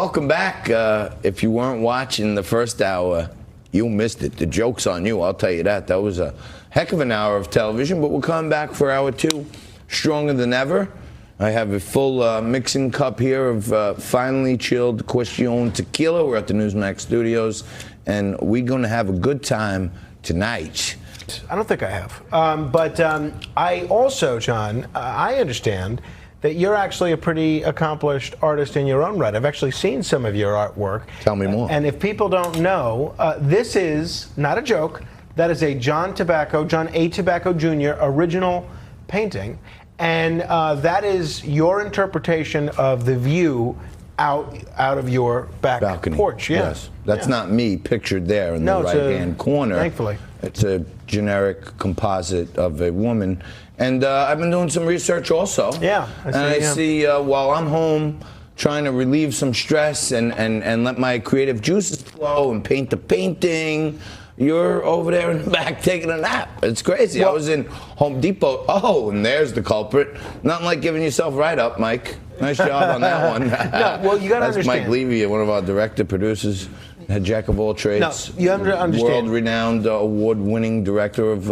welcome back. If you weren't watching the first hour, you missed it. The joke's on you, I'll tell you that. That was a heck of an hour of television, but we're coming back for hour two, stronger than ever. I have a full mixing cup here of finely chilled Question tequila. We're at the Newsmax studios, and we're going to have a good time tonight. I don't think I have. But I also, John, I understand that you're actually a pretty accomplished artist in your own right. I've actually seen some of your artwork. Tell me more. And if people don't know, this is not a joke. That is a John A. Tobacco Jr. original painting. And that is your interpretation of the view out of your back balcony porch. Yeah. Yes. That's not me pictured there in the right-hand corner. Thankfully. It's a generic composite of a woman. And I've been doing some research also. Yeah. I see while I'm home trying to relieve some stress and let my creative juices flow and paint the painting, you're over there in the back taking a nap. It's crazy. Well, I was in Home Depot. Oh, and there's the culprit. Nothing like giving yourself right up, Mike. Nice job on that one. No, well, you got to understand. That's Mike Levy, one of our director producers, head jack of all trades. No, you have to understand. World-renowned, award-winning director of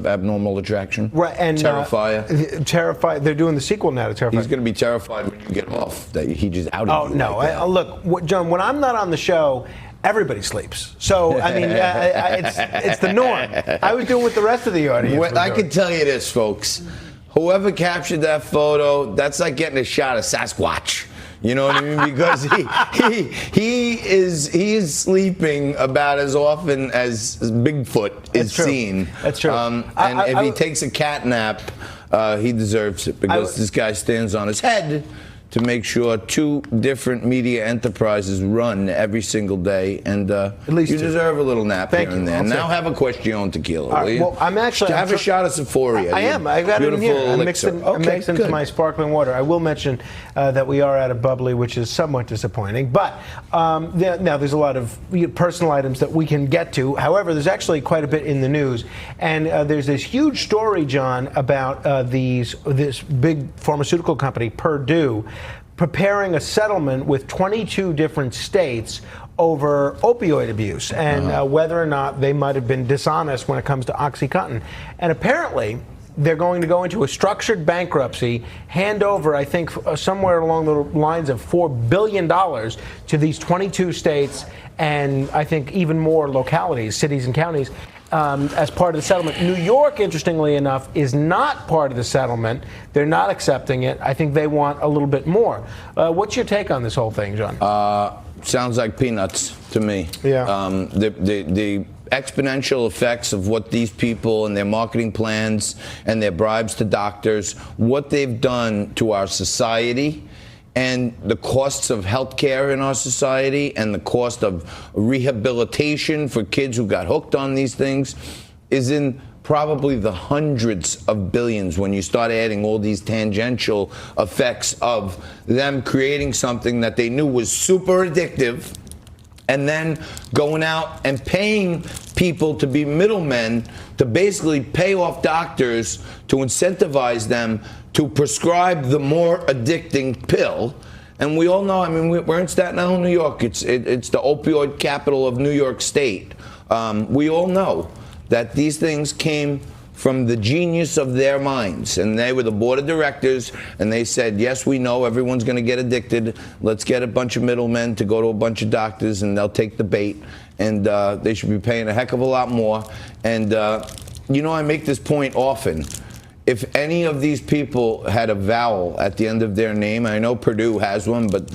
Abnormal Attraction. Right, and Terrifier. Terrifier. They're doing the sequel now to Terrifier. He's going to be terrified when you get off that he just outed you. Oh no! Like Look, John. When I'm not on the show, everybody sleeps. So I mean, it's the norm. I was doing with the rest of the audience. I can tell you this, folks. Whoever captured that photo, that's like getting a shot of Sasquatch. You know what I mean? Because he is sleeping about as often as Bigfoot is seen. That's true. And if he takes a cat nap, he deserves it because this guy stands on his head to make sure two different media enterprises run every single day, and at least you deserve a little nap here and there. Now have a Question tequila, will you? Well, I'm actually have a shot of Sephoria. I am. I've got it in here. I mixed into my sparkling water. I will mention that we are out of bubbly, which is somewhat disappointing. But now there's a lot of personal items that we can get to. However, there's actually quite a bit in the news, and there's this huge story, John, about this big pharmaceutical company, Purdue, preparing a settlement with 22 different states over opioid abuse and whether or not they might have been dishonest when it comes to OxyContin. And apparently, they're going to go into a structured bankruptcy, hand over, I think, somewhere along the lines of $4 billion to these 22 states and I think even more localities, cities and counties, as part of the settlement. New York, interestingly enough, is not part of the settlement. They're not accepting it. I think they want a little bit more. What's your take on this whole thing, John? Sounds like peanuts to me. Yeah. The exponential effects of what these people and their marketing plans and their bribes to doctors, what they've done to our society, and the costs of health care in our society and the cost of rehabilitation for kids who got hooked on these things is in probably the hundreds of billions when you start adding all these tangential effects of them creating something that they knew was super addictive and then going out and paying people to be middlemen to basically pay off doctors to incentivize them to prescribe the more addicting pill. And we all know, I mean, we're in Staten Island, New York. It's the opioid capital of New York State. We all know that these things came from the genius of their minds. And they were the board of directors, and they said, yes, we know everyone's going to get addicted. Let's get a bunch of middlemen to go to a bunch of doctors, and they'll take the bait. And they should be paying a heck of a lot more. And, you know, I make this point often. If any of these people had a vowel at the end of their name, I know Purdue has one, but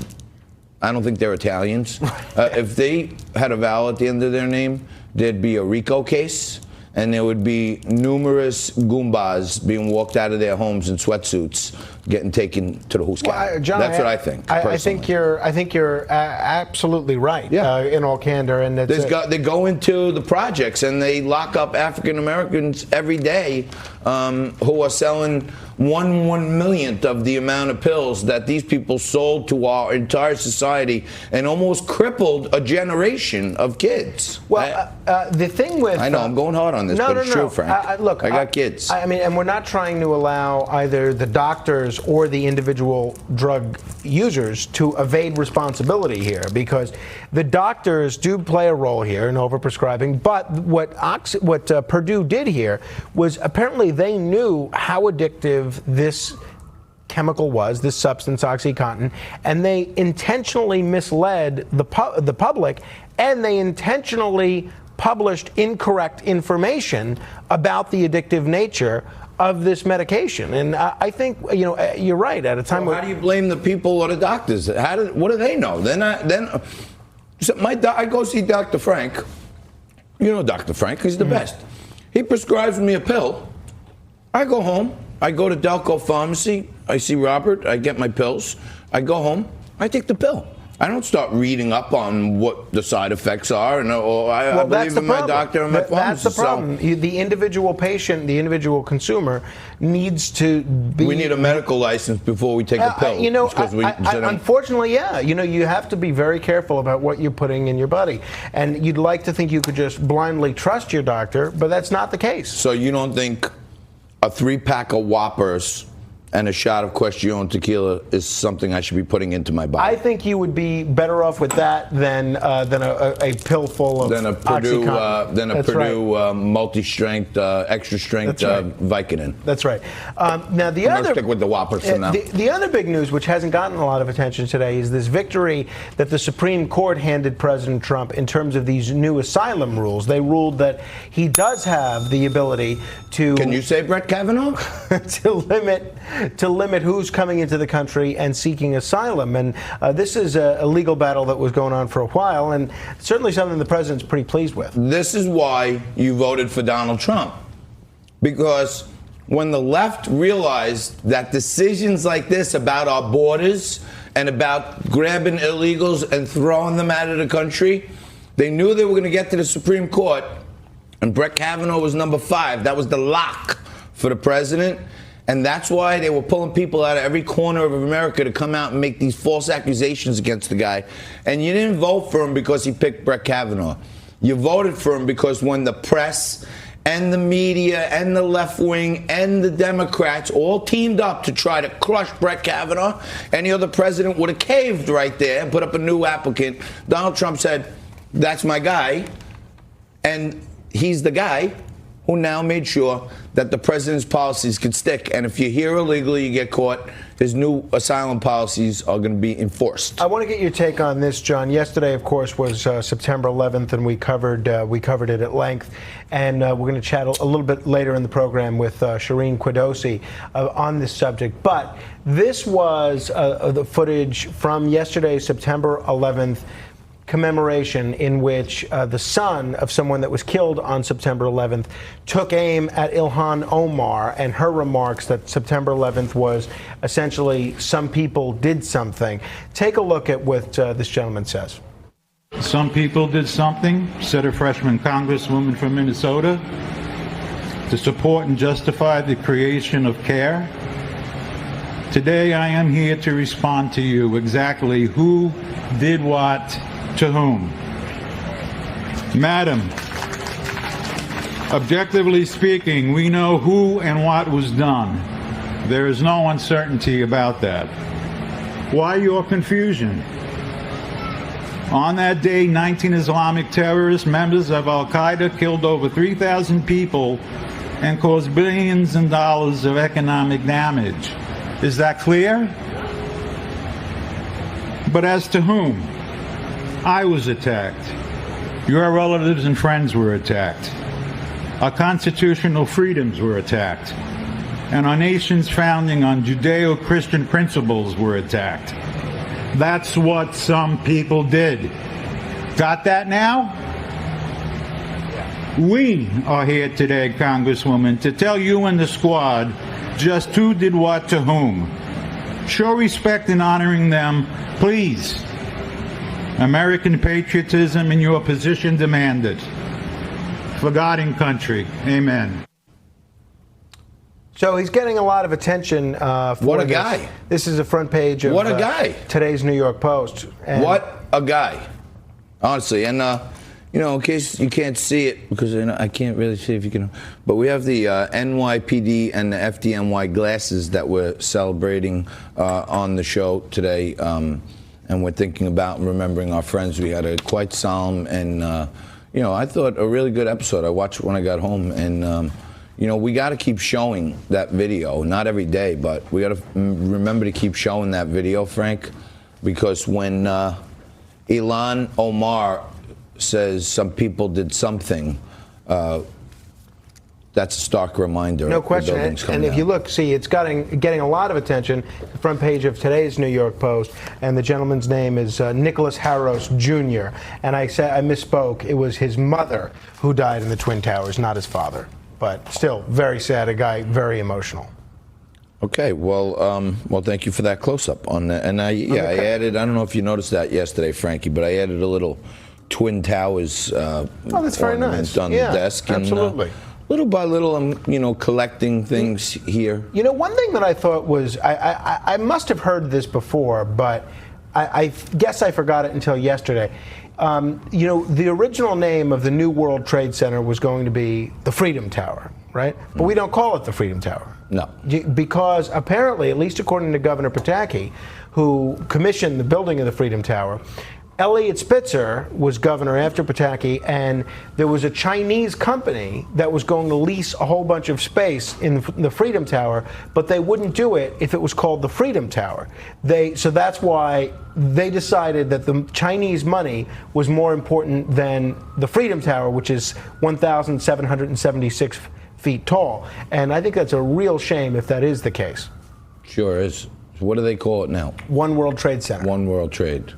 I don't think they're Italians. If they had a vowel at the end of their name, there'd be a RICO case, and there would be numerous Goombas being walked out of their homes in sweatsuits, getting taken to the who's cat. John, that's what I think. I think you're absolutely right. Yeah. In all candor, and they go into the projects and they lock up African Americans every day who are selling 1/1,000,000th of the amount of pills that these people sold to our entire society and almost crippled a generation of kids. Well, the thing with... I know, I'm going hard on this, but it's true, Frank. Look, I got kids. I mean, and we're not trying to allow either the doctors or the individual drug users to evade responsibility here, because the doctors do play a role here in overprescribing. But what Purdue did here was apparently they knew how addictive this chemical was, this substance, OxyContin, and they intentionally misled the public, and they intentionally published incorrect information about the addictive nature of this medication. And I think, you're right. At a time, how do you blame the people or the doctors? What do they know? They're not. I go see Dr. Frank. You know Dr. Frank. He's the best. He prescribes me a pill. I go home. I go to Delco Pharmacy. I see Robert. I get my pills. I go home. I take the pill. I don't start reading up on what the side effects are, I believe in my doctor and my pharmacist. That's the problem. The individual patient, the individual consumer needs to be... We need a medical license before we take a pill. Unfortunately, yeah. You have to be very careful about what you're putting in your body. And you'd like to think you could just blindly trust your doctor, but that's not the case. So you don't think a 3-pack of Whoppers and a shot of Question tequila is something I should be putting into my body? I think you would be better off with that than a pill full of OxyContin. Than a Purdue multi-strength, extra-strength Vicodin. That's right. Now the I'm other gonna stick with the Whoppers for now. The other big news, which hasn't gotten a lot of attention today, is this victory that the Supreme Court handed President Trump in terms of these new asylum rules. They ruled that he does have the ability to... Can you say Brett Kavanaugh? to limit who's coming into the country and seeking asylum. And this is a legal battle that was going on for a while, and certainly something the president's pretty pleased with. This is why you voted for Donald Trump. Because when the left realized that decisions like this about our borders and about grabbing illegals and throwing them out of the country, they knew they were going to get to the Supreme Court, and Brett Kavanaugh was number 5. That was the lock for the president. And that's why they were pulling people out of every corner of America to come out and make these false accusations against the guy. And you didn't vote for him because he picked Brett Kavanaugh. You voted for him because when the press and the media and the left wing and the Democrats all teamed up to try to crush Brett Kavanaugh, any other president would have caved right there and put up a new applicant. Donald Trump said, that's my guy. And he's the guy who now made sure that the president's policies could stick. And if you're here illegally, you get caught, his new asylum policies are going to be enforced. I want to get your take on this, John. Yesterday, of course, was September 11th, and we covered it at length. And we're going to chat a little bit later in the program with Shireen Qudosi on this subject. But this was the footage from yesterday, September 11th, commemoration in which the son of someone that was killed on September 11th took aim at Ilhan Omar, and her remarks that September 11th was essentially some people did something. Take a look at what this gentleman says. Some people did something, said a freshman congresswoman from Minnesota, to support and justify the creation of CARE. Today I am here to respond to you exactly who did what to whom. Madam, objectively speaking, we know who and what was done. There is no uncertainty about that. Why your confusion? On that day, 19 Islamic terrorist members of Al-Qaeda killed over 3,000 people and caused billions of dollars of economic damage. Is that clear? But as to whom? I was attacked. Your relatives and friends were attacked. Our constitutional freedoms were attacked. And our nation's founding on Judeo-Christian principles were attacked. That's what some people did. Got that now? We are here today, Congresswoman, to tell you and the squad just who did what to whom. Show respect in honoring them, please. American patriotism in your position demand it. For God and country, amen. So he's getting a lot of attention. What a guy. This is the front page of what a guy. Today's New York Post. And what a guy. Honestly. And, in case you can't see it, because I can't really see if you can, but we have the NYPD and the FDNY glasses that we're celebrating on the show today. And we're thinking about and remembering our friends. We had a quite solemn and, I thought a really good episode. I watched it when I got home. And, we got to keep showing that video. Not every day, but we got to remember to keep showing that video, Frank, because when Ilhan Omar says some people did something, that's a stark reminder. No question. And if you look, see, it's getting a lot of attention. The front page of today's New York Post, and the gentleman's name is Nicholas Harros Jr. And I misspoke. It was his mother who died in the Twin Towers, not his father. But still, very sad. A guy, very emotional. Okay, well, thank you for that close-up on that. And I added. I don't know if you noticed that yesterday, Frankie, but I added a little Twin Towers that's very nice. on the desk. Absolutely. And, little by little, I'm collecting things here. One thing that I thought was I must have heard this before, but I guess I forgot it until yesterday. The original name of the New World Trade Center was going to be the Freedom Tower, right? But we don't call it the Freedom Tower. No. Because apparently, at least according to Governor Pataki, who commissioned the building of the Freedom Tower, Eliot Spitzer was governor after Pataki, and there was a Chinese company that was going to lease a whole bunch of space in the Freedom Tower, but they wouldn't do it if it was called the Freedom Tower. So that's why they decided that the Chinese money was more important than the Freedom Tower, which is 1,776 feet tall. And I think that's a real shame if that is the case. Sure is. What do they call it now? One World Trade Center. One World Trade.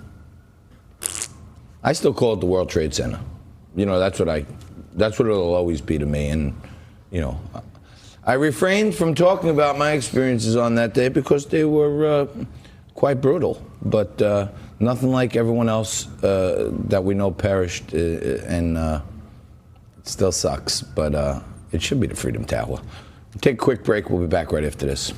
I still call it the World Trade Center. That's what it'll always be to me. And, I refrained from talking about my experiences on that day because they were quite brutal. But nothing like everyone else that we know perished, and it still sucks. But it should be the Freedom Tower. We'll take a quick break. We'll be back right after this.